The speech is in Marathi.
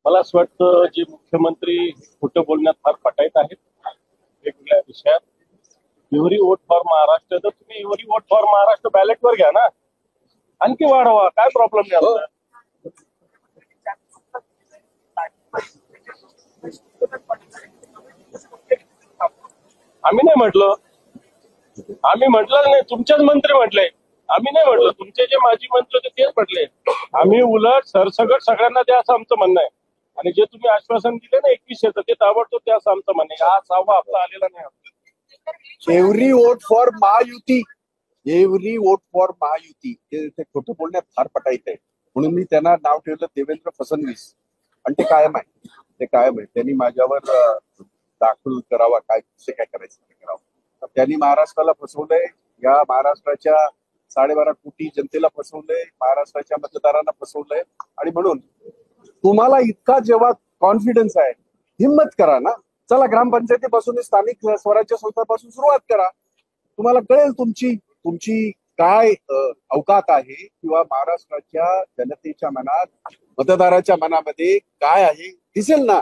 मला असं वाटतं जे मुख्यमंत्री खोटं बोलण्यात फार पटाईत आहेत वेगवेगळ्या विषयात. एव्हरी वोट फॉर महाराष्ट्र, तर तुम्ही एव्हरी वोट फॉर महाराष्ट्र बॅलेटवर घ्या ना, आणखी वाढवा, काय प्रॉब्लेम नाही आमचा. आम्ही नाही म्हटलं, आम्ही म्हटलं नाही, तुमचेच मंत्री म्हटले. आम्ही नाही म्हटलं, तुमचे जे माजी मंत्री होते तेच म्हटले. आम्ही उलट सरसकट सगळ्यांना द्या असं आमचं म्हणणं आहे. आणि जे तुम्ही आश्वासन दिले ना 2100चं, ते ताबडतोब द्या असं आमचं म्हणणं आहे. हा 6वा हप्ता आलेला नाही. Every vote for Mahayuti, every vote for Mahayuti, ते खोटं बोलण्यात फार पटाईत आहे. म्हणून मी त्यांना नाव ठेवलं देवेंद्र फडणवीस. आणि ते कायम आहे, ते कायम आहे. त्यांनी माझ्यावर दाखल करावा, काय काय करायचं ते करावं. त्यांनी महाराष्ट्राला फसवलंय, या महाराष्ट्राच्या 12.5 कोटी जनतेला फसवलंय, महाराष्ट्राच्या मतदारांना फसवलंय. आणि म्हणून तुम्हाला इतका जेव्हा कॉन्फिडन्स आहे, हिम्मत करा ना. चला, ग्रामपंचायतीपासून स्थानिक स्वराज्य संस्थांपासून सुरुवात करा. तुम्हाला कळेल तुमची काय अवकात आहे, किंवा महाराष्ट्राच्या जनतेच्या मनात, मतदाराच्या मनामध्ये काय आहे दिसेल ना.